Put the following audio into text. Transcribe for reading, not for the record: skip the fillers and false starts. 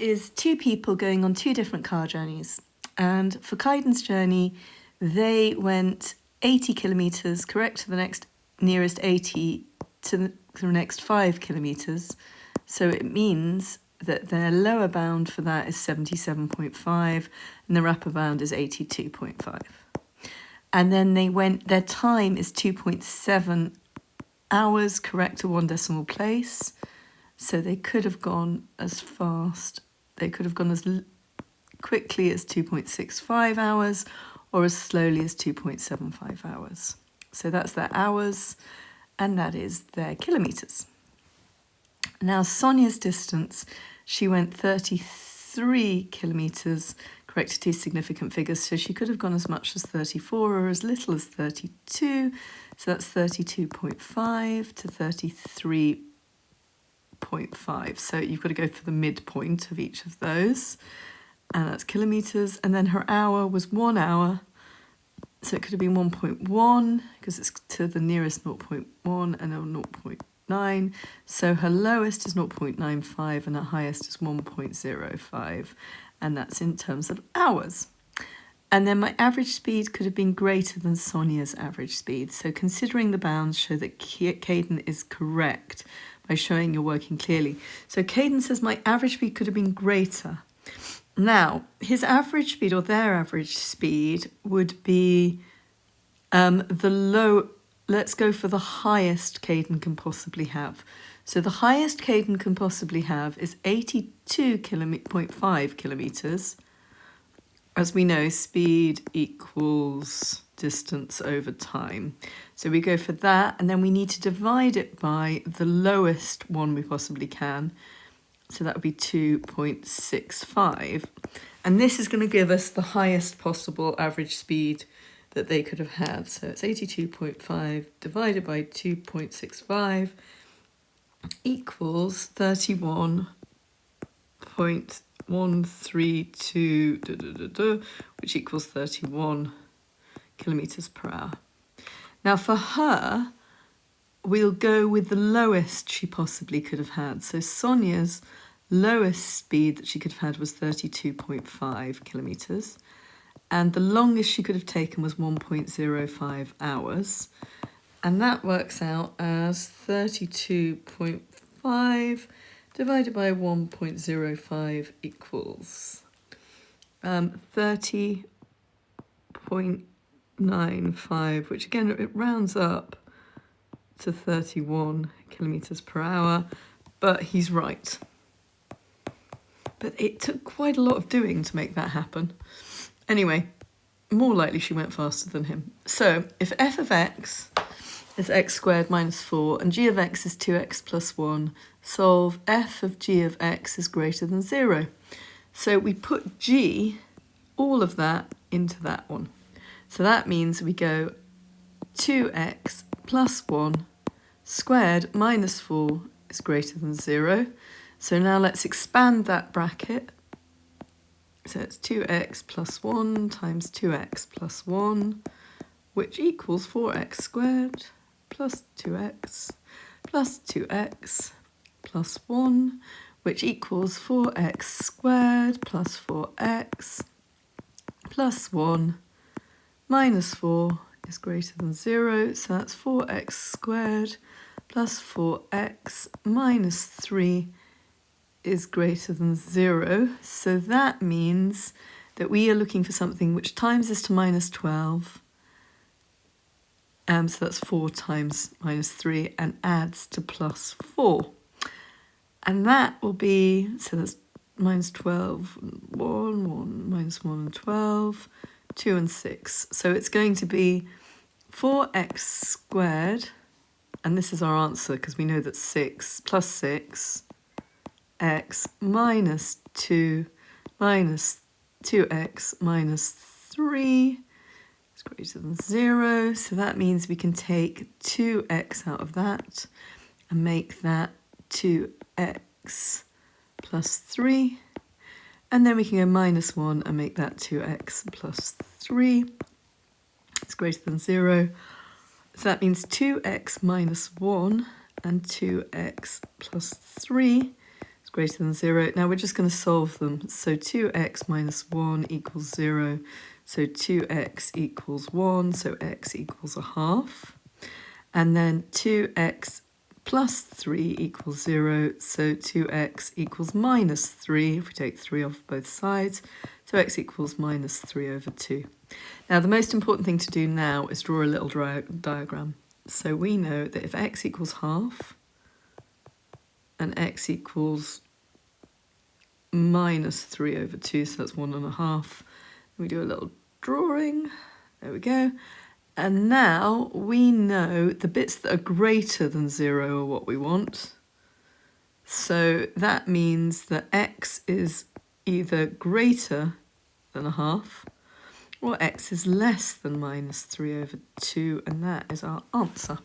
is two people going on two different car journeys. And for Kaiden's journey, they went 80 kilometres, correct to the next nearest 80 to the next 5 kilometres. So it means that their lower bound for that is 77.5 and their upper bound is 82.5. And then their time is 2.7 hours, correct to one decimal place. So they could have gone as fast, they could have gone as quickly as 2.65 hours or as slowly as 2.75 hours. So that's their hours and that is their kilometres. Now Sonia's distance, she went 33 kilometres, corrected two significant figures, so she could have gone as much as 34 or as little as 32. So that's 32.5 to 33.5. So you've got to go for the midpoint of each of those. And that's kilometres. And then her hour was 1 hour. So it could have been 1.1 because it's to the nearest 0.1 and a 0.9. So her lowest is 0.95 and her highest is 1.05. And that's in terms of hours. And then my average speed could have been greater than Sonia's average speed. So considering the bounds show that Caden is correct by showing you're working clearly. So Caden says my average speed could have been greater. Now, his average speed or their average speed would be let's go for the highest Caden can possibly have. So the highest Caden can possibly have is 82.5 kilometres. As we know, speed equals distance over time. So we go for that, and then we need to divide it by the lowest one we possibly can. So that would be 2.65. And this is going to give us the highest possible average speed that they could have had. So it's 82.5 divided by 2.65 equals 31.132, which equals 31 kilometres per hour. Now for her, we'll go with the lowest she possibly could have had. So Sonia's lowest speed that she could have had was 32.5 kilometres. And the longest she could have taken was 1.05 hours. And that works out as 32.5 divided by 1.05 equals 30.95, which again, it rounds up to 31 kilometres per hour, but he's right. But it took quite a lot of doing to make that happen. Anyway, more likely she went faster than him. So if f of x is x squared minus 4 and g of x is 2x plus 1, solve f of g of x is greater than 0. So we put g, all of that, into that one. So that means we go 2x plus 1 squared minus 4 is greater than 0. So now let's expand that bracket. So it's 2x plus 1 times 2x plus 1, which equals 4x squared plus 2x plus 2x plus 1, which equals 4x squared plus 4x plus 1 minus 4 is greater than 0. So that's 4x squared plus 4x minus 3 is greater than 0. So that means that we are looking for something which times is to minus 12. So that's 4 times minus 3 and adds to plus 4. And that will be, so that's minus 12, 1, minus 1 and 12, 2 and 6. So it's going to be 4x squared, and this is our answer because we know that 6 plus 6 x minus 2 minus 2x minus 3 is greater than 0. So that means we can take 2x out of that and make that 2x plus 3. And then we can go minus 1 and make that 2x plus 3. It's greater than 0. So that means 2x minus 1 and 2x plus 3 is greater than 0. Now we're just going to solve them. So 2x minus 1 equals 0. So 2x equals 1, so x equals a half. And then 2x plus 3 equals 0, so 2x equals minus 3, if we take 3 off both sides, so x equals minus 3 over 2. Now the most important thing to do now is draw a little diagram. So we know that if x equals half, and x equals minus 3 over 2, so that's 1.5. We do a little drawing, there we go. And now we know the bits that are greater than 0 are what we want. So that means that x is either greater than a half, or x is less than minus 3 over 2, and that is our answer.